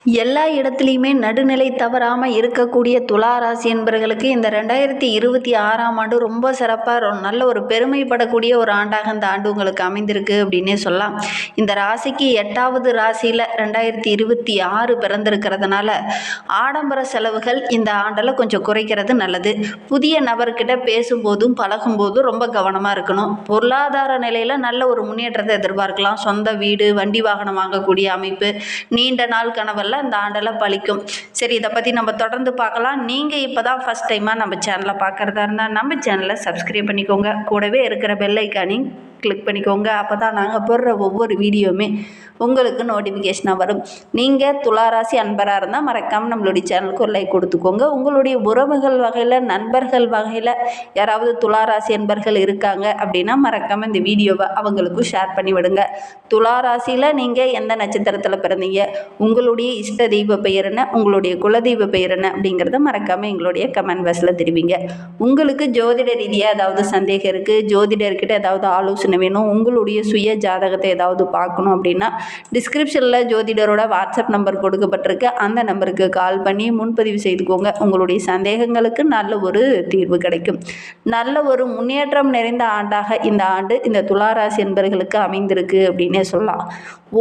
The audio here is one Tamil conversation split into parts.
எல்லா இடத்துலையுமே நடுநிலை தவறாமல் இருக்கக்கூடிய துலா ராசி என்பவர்களுக்கு இந்த 2026ஆம் ஆண்டு ரொம்ப சிறப்பாக நல்ல ஒரு பெருமைப்படக்கூடிய ஒரு ஆண்டாக இந்த ஆண்டு உங்களுக்கு அமைந்திருக்கு அப்படின்னே சொல்லலாம். இந்த ராசிக்கு 8வது ராசியில் 2026 பிறந்திருக்கிறதுனால ஆடம்பர செலவுகள் இந்த ஆண்டில் கொஞ்சம் குறைக்கிறது நல்லது. புதிய நபர்கிட்ட பேசும்போதும் பழகும்போதும் ரொம்ப கவனமாக இருக்கணும். பொருளாதார நிலையில் நல்ல ஒரு முன்னேற்றத்தை எதிர்பார்க்கலாம். சொந்த வீடு, வண்டி வாகனம் வாங்கக்கூடிய அமைப்பு நீண்ட நாள் கனவெல்லாம் இந்த ஆண்டில் பழிக்கும். சரி, இதை பற்றி நம்ம தொடர்ந்து பார்க்கலாம். நீங்கள் இப்போ தான் ஃபஸ்ட் டைமாக நம்ம சேனலை பார்க்குறதா இருந்தால் நம்ம சேனலை சப்ஸ்கிரைப் பண்ணிக்கோங்க. கூடவே இருக்கிற பெல் ஐக்கானையும் கிளிக் பண்ணிக்கோங்க. அப்போ தான் நாங்கள் போடுற ஒவ்வொரு வீடியோவுமே உங்களுக்கு நோட்டிஃபிகேஷனாக வரும். நீங்கள் துளாராசி அன்பராக இருந்தால் மறக்காமல் நம்மளுடைய சேனலுக்கு ஒரு லைக் கொடுத்துக்கோங்க. உங்களுடைய உறவுகள் வகையில், நண்பர்கள் வகையில் யாராவது துளாராசி அன்பர்கள் இருக்காங்க அப்படின்னா மறக்காமல் இந்த வீடியோவை அவங்களுக்கும் ஷேர் பண்ணி விடுங்க. துளாராசியில் நீங்கள் எந்த நட்சத்திரத்தில் பிறந்தீங்க, உங்களுடைய இஷ்ட தெய்வ பெயர் என்ன, உங்களுடைய குலதெய்வ பெயர் என்ன அப்படிங்கிறத மறக்காமல் எங்களுடைய கமெண்ட் பாக்ஸில் தெரிவிங்க. உங்களுக்கு ஜோதிட ரீதியாக ஏதாவது சந்தேகம் இருக்குது, ஜோதிடர்கிட்ட ஏதாவது ஆலோசனை வேணும், உங்களுடைய சுய ஜாதகத்தை ஏதாவது பார்க்கணும் அப்படின்னா டிஸ்கிரிப்ஷனில் ஜோதிடரோட வாட்ஸ்அப் நம்பர் கொடுக்கப்பட்டிருக்கு. அந்த நம்பருக்கு கால் பண்ணி முன்பதிவு செய்துக்கோங்க. உங்களுடைய சந்தேகங்களுக்கு நல்ல ஒரு தீர்வு கிடைக்கும். நல்ல ஒரு முன்னேற்றம் நிறைந்த ஆண்டாக இந்த ஆண்டு இந்த துளாராசி என்பவர்களுக்கு அமைந்திருக்கு அப்படின்னே சொல்லலாம்.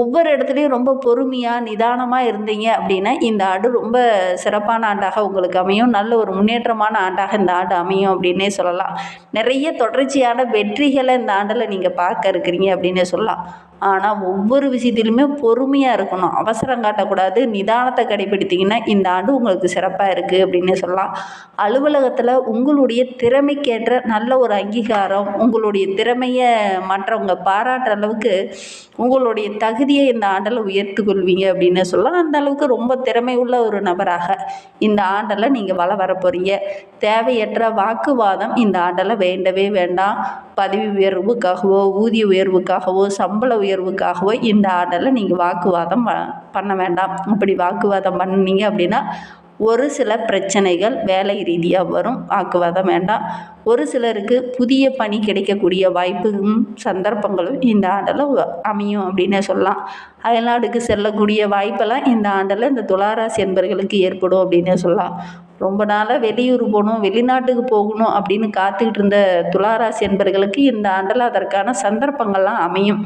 ஒவ்வொரு இடத்துலையும் ரொம்ப பொறுமையாக நிதானமாக இருந்தீங்க அப்படின்னா இந்த ஆண்டு ரொம்ப சிறப்பான ஆண்டாக உங்களுக்கு அமையும். நல்ல ஒரு முன்னேற்றமான ஆண்டாக இந்த ஆண்டு அமையும் அப்படின்னே சொல்லலாம். நிறைய தொடர்ச்சியான வெற்றிகளை இந்த ஆண்டில் நீங்கள் பார்க்க இருக்கிறீங்க அப்படின்னே சொல்லலாம். ஆனால் ஒவ்வொரு விஷயத்திலுமே பொறுமையாக இருக்கணும், அவசரம் காட்டக்கூடாது. நிதானத்தை கடைபிடித்தீங்கன்னா இந்த ஆண்டு உங்களுக்கு சிறப்பாக இருக்குது அப்படின்னு சொல்லலாம். அலுவலகத்தில் உங்களுடைய திறமைக்கேற்ற நல்ல ஒரு அங்கீகாரம், உங்களுடைய திறமையை மற்றவங்க பாராட்டுற அளவுக்கு உங்களுடைய தகுதியை இந்த ஆண்டில் உயர்த்து கொள்வீங்க அப்படின்னு சொல்லலாம். அந்த அளவுக்கு ரொம்ப திறமை உள்ள ஒரு நபராக இந்த ஆண்டில் நீங்கள் வர போகிறீங்க. தேவையற்ற வாக்குவாதம் இந்த ஆண்டில் வேண்டவே வேண்டாம். பதவி உயர்வுக்காகவோ, ஊதிய உயர்வுக்காகவோ, சம்பள உயர்வுக்காகவோ இந்த ஆண்டில் நீங்கள் வாக்குவாதம் பண்ண வேண்டாம். அப்படி வாக்குவாதம் பண்ணீங்க அப்படின்னா ஒரு சில பிரச்சனைகள் வேலை ரீதியாக வரும். வாக்குவாதம் வேண்டாம். ஒரு சிலருக்கு புதிய பணி கிடைக்கக்கூடிய வாய்ப்பும் சந்தர்ப்பங்களும் இந்த ஆண்டில் அமையும் அப்படின்னே சொல்லலாம். அயல்நாடுக்கு செல்லக்கூடிய வாய்ப்பெல்லாம் இந்த ஆண்டில் இந்த துளாராசி என்பவர்களுக்கு ஏற்படும் அப்படின்னே சொல்லலாம். ரொம்ப நாளாக வெளியூர் போகணும், வெளிநாட்டுக்கு போகணும் அப்படின்னு காத்துக்கிட்டு இருந்த துளாராசி என்பவர்களுக்கு இந்த ஆண்டில் அதற்கான சந்தர்ப்பங்கள்லாம் அமையும்.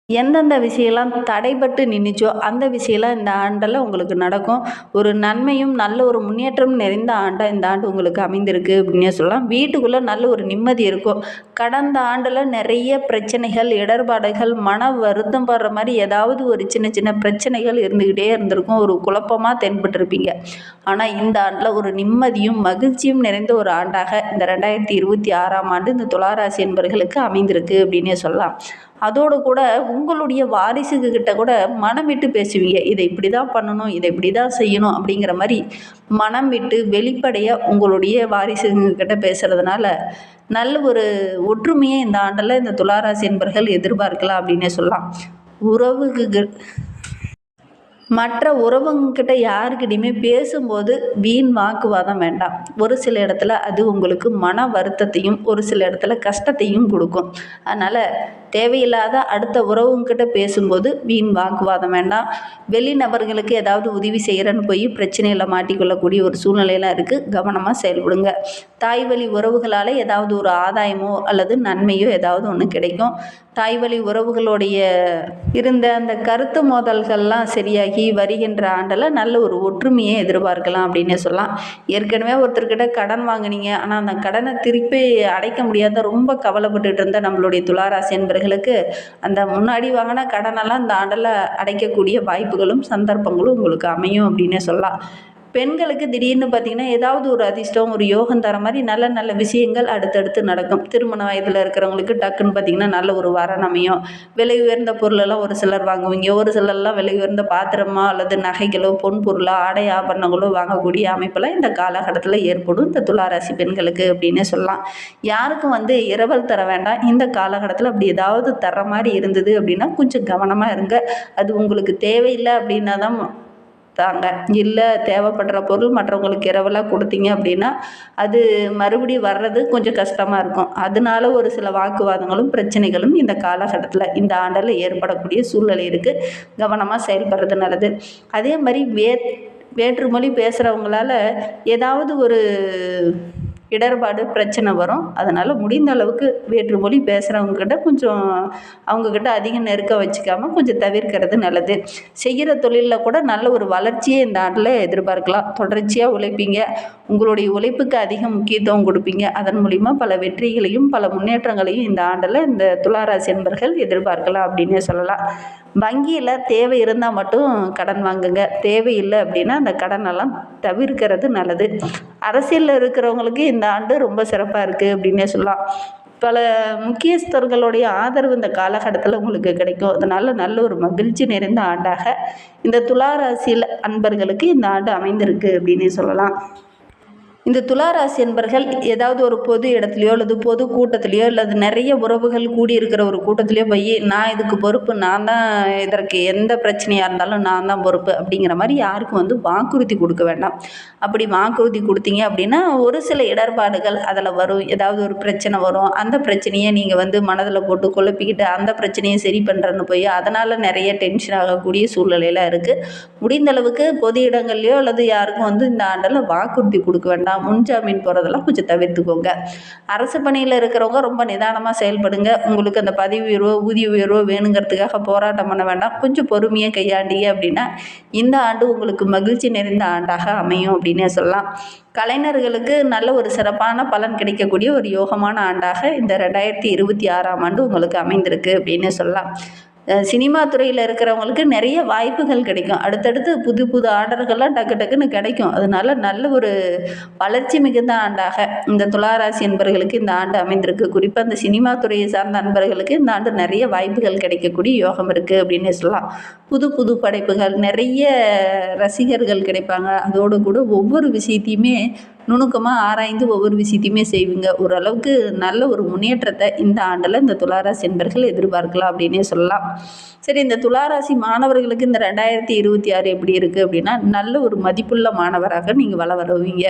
எந்தெந்த விஷயம்லாம் தடைபட்டு நின்றுச்சோ அந்த விஷயம்லாம் இந்த ஆண்டில் உங்களுக்கு நடக்கும். ஒரு நன்மையும் நல்ல ஒரு முன்னேற்றம் நிறைந்த ஆண்டாக இந்த ஆண்டு உங்களுக்கு அமைந்திருக்கு அப்படின்னே சொல்லலாம். வீட்டுக்குள்ளே நல்ல ஒரு நிம்மதி இருக்கும். கடந்த ஆண்டில் நிறைய பிரச்சனைகள், இடர்பாடுகள், மன வருத்தம் படுற மாதிரி ஏதாவது ஒரு சின்ன சின்ன பிரச்சனைகள் இருந்துக்கிட்டே இருந்திருக்கும். ஒரு குழப்பமாக தென்பட்டிருப்பீங்க. ஆனால் இந்த ஆண்டில் ஒரு நிம்மதியும் மகிழ்ச்சியும் நிறைந்த ஒரு ஆண்டாக இந்த 2026ஆம் ஆண்டு இந்த துளாராசி என்பவர்களுக்கு அமைந்திருக்கு அப்படின்னே சொல்லலாம். அதோடு கூட உங்களுடைய வாரிசுகிட்ட கூட மனம் விட்டு பேசுவீங்க. இதை இப்படி தான் பண்ணணும், இதை இப்படி தான் செய்யணும் அப்படிங்கிற மாதிரி மனம் விட்டு வெளிப்படையாக உங்களுடைய வாரிசுகிட்ட பேசுகிறதுனால நல்ல ஒரு ஒற்றுமையை இந்த ஆண்டில் இந்த துளாராசி என்பவர்கள் எதிர்பார்க்கலாம் அப்படின்னே சொல்லலாம். மற்ற உறவுங்கிட்ட யாருக்கிட்டையுமே பேசும்போது வீண் வாக்குவாதம் வேண்டாம். ஒரு சில இடத்துல அது உங்களுக்கு மன வருத்தத்தையும் ஒரு சில இடத்துல கஷ்டத்தையும் கொடுக்கும். அதனால் தேவையில்லாத அடுத்த உறவுங்கிட்ட பேசும்போது வீண் வாக்குவாதம் வேண்டாம். வெளிநபர்களுக்கு ஏதாவது உதவி செய்கிறன்னு போய் பிரச்சனையில் மாட்டிக்கொள்ளக்கூடிய ஒரு சூழ்நிலையெல்லாம் இருக்குது. கவனமாக செயல்படுங்க. தாய் வழி உறவுகளால் ஏதாவது ஒரு ஆதாயமோ அல்லது நன்மையோ ஏதாவது ஒன்று கிடைக்கும். தாய் வழி உறவுகளுடைய இருந்த அந்த கருத்து மோதல்கள்லாம் சரியாகி வருகின்ற ஆண்டில் நல்ல ஒரு ஒற்றுமையை எதிர்பார்க்கலாம் அப்படின்னே சொல்லலாம். ஏற்கனவே ஒருத்தர்கிட்ட கடன் வாங்கினீங்க, ஆனால் அந்த கடனை திருப்பி அடைக்க முடியாத ரொம்ப கவலைப்பட்டுட்டு இருந்த நம்மளுடைய துளாராசி என்பவர்களுக்கு அந்த முன்னாடி வாங்கின கடனெல்லாம் இந்த ஆண்டில் அடைக்கக்கூடிய வாய்ப்புகளும் சந்தர்ப்பங்களும் உங்களுக்கு அமையும் அப்படின்னே சொல்லலாம். பெண்களுக்கு திடீர்னு பார்த்திங்கன்னா ஏதாவது ஒரு அதிர்ஷ்டம், ஒரு யோகம் தர மாதிரி நல்ல நல்ல விஷயங்கள் அடுத்தடுத்து நடக்கும். திருமண வயதில் இருக்கிறவங்களுக்கு டக்குன்னு பார்த்திங்கன்னா நல்ல ஒரு வரன் அமையும். விலை உயர்ந்த பொருளெல்லாம் ஒரு சிலர் வாங்குவீங்க. ஒரு சிலர்லாம் விலை உயர்ந்த பாத்திரமா அல்லது நகைகளோ, பொன் பொருளோ, ஆடை ஆபரணங்களோ வாங்கக்கூடிய அமைப்பெல்லாம் இந்த காலகட்டத்தில் ஏற்படும் இந்த துளாராசி பெண்களுக்கு அப்படின்னே சொல்லலாம். யாருக்கும் இரவல் தர வேண்டாம். இந்த காலகட்டத்தில் அப்படி ஏதாவது தர மாதிரி இருந்தது அப்படின்னா கொஞ்சம் கவனமாக இருங்க. அது உங்களுக்கு தேவையில்லை அப்படின்னா தான் தாங்க. இல்லை தேவைப்படுற பொருள் மற்றவங்களுக்கு இரவலாக கொடுத்தீங்க அப்படின்னா அது மறுபடியும் வர்றது கொஞ்சம் கஷ்டமாக இருக்கும். அதனால ஒரு சில வாக்குவாதங்களும் பிரச்சனைகளும் இந்த காலகட்டத்தில் இந்த ஆண்டில் ஏற்படக்கூடிய சூழ்நிலை இருக்குது. கவனமாக செயல்படுறது நல்லது. அதே மாதிரி வேற்று மொழி பேசுகிறவங்களால ஏதாவது ஒரு இடர்பாடு பிரச்சனை வரும். அதனால் முடிந்த அளவுக்கு வேற்று மொழி பேசுகிறவங்கக்கிட்ட கொஞ்சம் அவங்கக்கிட்ட அதிகம் நெருக்க வச்சுக்காமல் கொஞ்சம் தவிர்க்கிறது நல்லது. செய்கிற தொழிலில் கூட நல்ல ஒரு வளர்ச்சியை இந்த ஆண்டில் எதிர்பார்க்கலாம். தொடர்ச்சியாக உழைப்பீங்க. உங்களுடைய உழைப்புக்கு அதிக முக்கியத்துவம் கொடுப்பீங்க. அதன் மூலிமா பல வெற்றிகளையும் பல முன்னேற்றங்களையும் இந்த ஆண்டில் இந்த துளாராசி என்பர்கள் எதிர்பார்க்கலாம் அப்படின்னே சொல்லலாம். வங்கியில் தேவை இருந்தால் மட்டும் கடன் வாங்குங்க. தேவையில்லை அப்படின்னா அந்த கடனெல்லாம் தவிர்க்கிறது நல்லது. அரசியலில் இருக்கிறவங்களுக்கு இந்த ஆண்டு ரொம்ப சிறப்பாக இருக்குது அப்படின்னே சொல்லலாம். பல முக்கியஸ்தர்களுடைய ஆதரவு இந்த காலகட்டத்தில் உங்களுக்கு கிடைக்கும். அதனால் நல்ல ஒரு மகிழ்ச்சி நிறைந்த ஆண்டாக இந்த துளாராசியில் அன்பர்களுக்கு இந்த ஆண்டு அமைந்திருக்கு அப்படின்னே சொல்லலாம். இந்த துளாராசி என்பர்கள் ஏதாவது ஒரு பொது இடத்துலையோ அல்லது பொது கூட்டத்திலையோ அல்லது நிறைய உறவுகள் கூடியிருக்கிற ஒரு கூட்டத்திலையோ போய் நான் இதுக்கு பொறுப்பு, நான் தான் இதற்கு எந்த பிரச்சனையாக இருந்தாலும் நான் தான் பொறுப்பு அப்படிங்கிற மாதிரி யாருக்கும் வாக்குறுதி கொடுக்க வேண்டாம். அப்படி வாக்குறுதி கொடுத்தீங்க அப்படின்னா ஒரு சில இடர்பாடுகள் அதில் வரும். ஏதாவது ஒரு பிரச்சனை வரும். அந்த பிரச்சனையை நீங்கள் மனதில் போட்டு குழப்பிக்கிட்டு அந்த பிரச்சனையை சரி பண்ணுறேன்னு போய் அதனால் நிறைய டென்ஷன் ஆகக்கூடிய சூழ்நிலையில் இருக்குது. முடிந்த அளவுக்கு பொது இடங்கள்லையோ அல்லது யாருக்கும் இந்த ஆண்டில் வாக்குறுதி கொடுக்க வேண்டாம். முன்ஜாமீன் போகிறதெல்லாம் கொஞ்சம் தவிர்த்துக்கோங்க. அரசு பணியில் இருக்கிறவங்க ரொம்ப நிதானமாக செயல்படுங்க. உங்களுக்கு அந்த பதவி உயர்வோ ஊதிய உயர்வோ வேணுங்கிறதுக்காக போராட்டம் பண்ண வேண்டாம். கொஞ்சம் பொறுமையாக கையாண்டீங்க அப்படின்னா இந்த ஆண்டு உங்களுக்கு மகிழ்ச்சி நிறைந்த ஆண்டாக அமையும் அப்படின்னே சொல்லலாம். கலைஞர்களுக்கு நல்ல ஒரு சிறப்பான பலன் கிடைக்கக்கூடிய ஒரு யோகமான ஆண்டாக இந்த 2026ஆம் ஆண்டு உங்களுக்கு அமைந்திருக்கு அப்படின்னே சொல்லலாம். சினிமா துறையில் இருக்கிறவங்களுக்கு நிறைய வாய்ப்புகள் கிடைக்கும். அடுத்தடுத்து புது புது ஆர்டர்கள்லாம் டக்கு டக்குன்னு கிடைக்கும். அதனால நல்ல ஒரு வளர்ச்சி மிகுந்த ஆண்டாக இந்த துளாராசி என்பவர்களுக்கு இந்த ஆண்டு அமைந்திருக்கு. குறிப்பாக இந்த சினிமா துறையை சார்ந்த அன்பர்களுக்கு இந்த ஆண்டு நிறைய வாய்ப்புகள் கிடைக்கக்கூடிய யோகம் இருக்குது அப்படின்னு சொல்லலாம். புது புது படைப்புகள், நிறைய ரசிகர்கள் கிடைப்பாங்க. அதோடு கூட ஒவ்வொரு விஷயத்தையுமே நுணுக்கமாக ஆராய்ந்து ஒவ்வொரு விஷயத்தையுமே செய்வீங்க. ஓரளவுக்கு நல்ல ஒரு முன்னேற்றத்தை இந்த ஆண்டில் இந்த துளாராசி என்பர்கள் எதிர்பார்க்கலாம் அப்படின்னே சொல்லலாம். சரி, இந்த துளாராசி மாணவர்களுக்கு இந்த 2026 எப்படி இருக்குது அப்படின்னா நல்ல ஒரு மதிப்புள்ள மாணவராக நீங்கள் வருவீங்க.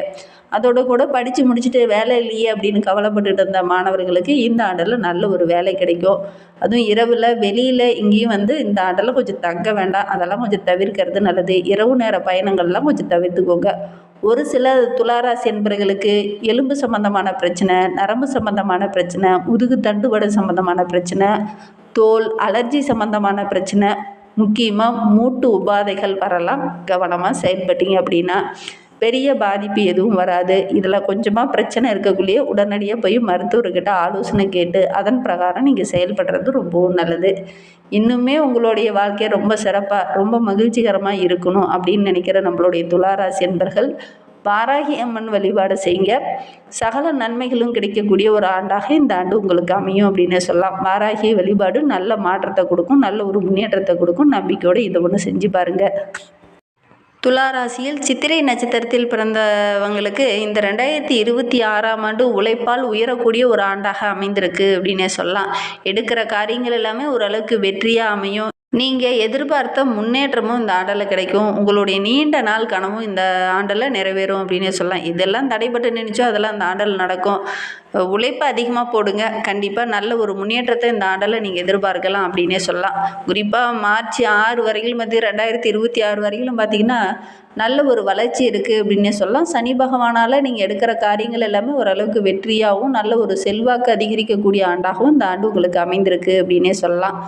அதோட கூட படித்து முடிச்சுட்டு வேலை இல்லையே அப்படின்னு கவலைப்பட்டுட்டு இருந்த மாணவர்களுக்கு இந்த ஆண்டில் நல்ல ஒரு வேலை கிடைக்கும். அதுவும் இரவில் வெளியில் இங்கேயும் இந்த ஆண்டில் கொஞ்சம் தங்க வேண்டாம். அதெல்லாம் கொஞ்சம் தவிர்க்கிறது நல்லது. இரவு நேர பயணங்கள்லாம் கொஞ்சம் தவிர்த்துக்கோங்க. ஒரு சில துளாராசி என்பவர்களுக்கு எலும்பு சம்பந்தமான பிரச்சனை, நரம்பு சம்பந்தமான பிரச்சனை, முதுகு தண்டுவடை சம்பந்தமான பிரச்சனை, தோல் அலர்ஜி சம்பந்தமான பிரச்சனை, முக்கியமாக மூட்டு உபாதைகள் வரலாம். கவனமாக செயல்பட்டீங்க அப்படின்னா பெரிய பாதிப்பு எதுவும் வராது. இதில் கொஞ்சமாக பிரச்சனை இருக்கக்குள்ளேயே உடனடியாக போய் மருத்துவர்கிட்ட ஆலோசனை கேட்டு அதன் பிரகாரம் நீங்கள் செயல்படுறது ரொம்பவும் நல்லது. இன்னுமே உங்களுடைய வாழ்க்கையை ரொம்ப சிறப்பாக ரொம்ப மகிழ்ச்சிகரமாக இருக்கணும் அப்படின்னு நினைக்கிற நம்மளுடைய துளாராசி என்பர்கள் வாராகி அம்மன் வழிபாடு செய்யுங்க. சகல நன்மைகளும் கிடைக்கக்கூடிய ஒரு ஆண்டாக இந்த ஆண்டு உங்களுக்கு அமையும் அப்படின்னு சொல்லலாம். வாராகி வழிபாடு நல்ல மாற்றத்தை கொடுக்கும், நல்ல ஒரு முன்னேற்றத்தை கொடுக்கும். நம்பிக்கையோடு இதை ஒன்று செஞ்சு பாருங்கள். துளாராசியில் சித்திரை நட்சத்திரத்தில் பிறந்தவங்களுக்கு இந்த 2026ஆம் ஆண்டு உழைப்பால் உயரக்கூடிய ஒரு ஆண்டாக அமைந்திருக்கு அப்படின்னே சொல்லலாம். எடுக்கிற காரியங்கள் எல்லாமே ஓரளவுக்கு வெற்றியாக அமையும். நீங்கள் எதிர்பார்த்த முன்னேற்றமும் இந்த ஆண்டில் கிடைக்கும். உங்களுடைய நீண்ட நாள் கனவும் இந்த ஆண்டில் நிறைவேறும் அப்படின்னே சொல்லலாம். இதெல்லாம் தடைப்பட்டு நினைச்சோ அதெல்லாம் இந்த ஆண்டில் நடக்கும். உழைப்பு அதிகமாக போடுங்க. கண்டிப்பாக நல்ல ஒரு முன்னேற்றத்தை இந்த ஆண்டில் நீங்கள் எதிர்பார்க்கலாம் அப்படின்னே சொல்லலாம். குறிப்பாக மார்ச் 6 வரையிலும் 2026 வரையிலும் பார்த்திங்கன்னா நல்ல ஒரு வளர்ச்சி இருக்குது அப்படின்னே சொல்லலாம். சனி பகவானால் நீங்கள் எடுக்கிற காரியங்கள் எல்லாமே ஓரளவுக்கு வெற்றியாகவும் நல்ல ஒரு செல்வாக்கு அதிகரிக்கக்கூடிய ஆண்டாகவும் இந்த ஆண்டு உங்களுக்கு அமைந்திருக்கு அப்படின்னே சொல்லலாம்.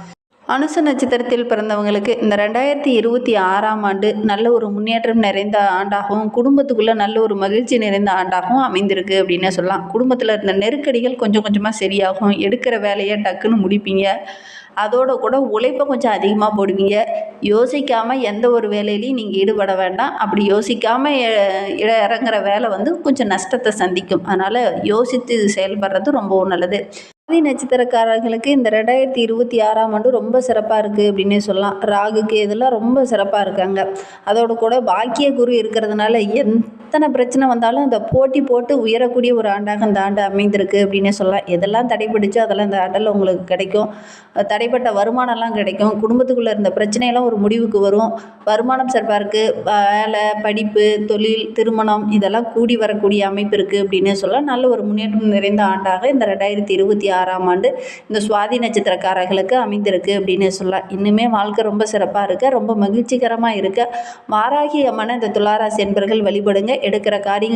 அனுச நட்சத்திரத்தில் பிறந்தவங்களுக்கு இந்த 2026ஆம் ஆண்டு நல்ல ஒரு முன்னேற்றம் நிறைந்த ஆண்டாகவும் குடும்பத்துக்குள்ளே நல்ல ஒரு மகிழ்ச்சி நிறைந்த ஆண்டாகவும் அமைந்திருக்கு அப்படின்னே சொல்லலாம். குடும்பத்தில் இருந்த நெருக்கடிகள் கொஞ்சம் கொஞ்சமாக சரியாகும். எடுக்கிற வேலையை டக்குன்னு முடிப்பீங்க. அதோட கூட உழைப்பை கொஞ்சம் அதிகமாக போடுவீங்க. யோசிக்காமல் எந்த ஒரு வேலையிலையும் நீங்கள் ஈடுபட வேண்டாம். அப்படி யோசிக்காமல் இறங்குற வேலை கொஞ்சம் நஷ்டத்தை சந்திக்கும். அதனால் யோசித்து செயல்படுறது ரொம்பவும் நல்லது. சுவாதி நட்சத்திரக்காரர்களுக்கு இந்த 2026ஆம் ஆண்டு ரொம்ப சிறப்பாக இருக்குது அப்படின்னே சொல்லலாம். ராகுக்கு இதெல்லாம் ரொம்ப சிறப்பாக இருக்காங்க. அதோட கூட பாக்கிய குரு இருக்கிறதுனால எத்தனை பிரச்சனை வந்தாலும் அந்த போட்டி போட்டு உயரக்கூடிய ஒரு ஆண்டாக இந்த ஆண்டு அமைந்திருக்கு அப்படின்னே சொல்லலாம். எதெல்லாம் தடைப்பட்டுச்சோ அதெல்லாம் இந்த ஆண்டில் உங்களுக்கு கிடைக்கும். தடைப்பட்ட வருமானம்லாம் கிடைக்கும். குடும்பத்துக்குள்ளே இருந்த பிரச்சனையெல்லாம் ஒரு முடிவுக்கு வரும். வருமானம் சிறப்பாக இருக்குது. வேலை, படிப்பு, தொழில், திருமணம் இதெல்லாம் கூடி வரக்கூடிய அமைப்பு இருக்குது அப்படின்னே சொல்லலாம். நல்ல ஒரு முன்னேற்றம் நிறைந்த ஆண்டாக இந்த 2026ஆம் ஆண்டு இந்த சுவாதி நட்சத்திரக்காரர்களுக்கு அமைந்திருக்கு அப்படின்னு சொல்லலாம். இன்னுமே வாழ்க்கை ரொம்ப சிறப்பாக இருக்க, ரொம்ப மகிழ்ச்சிகரமாக இருக்க வாராகி அம்மனை இந்த துளாராசி என்பர்கள் வழிபடுங்க. எடுக்கிற காரியங்கள்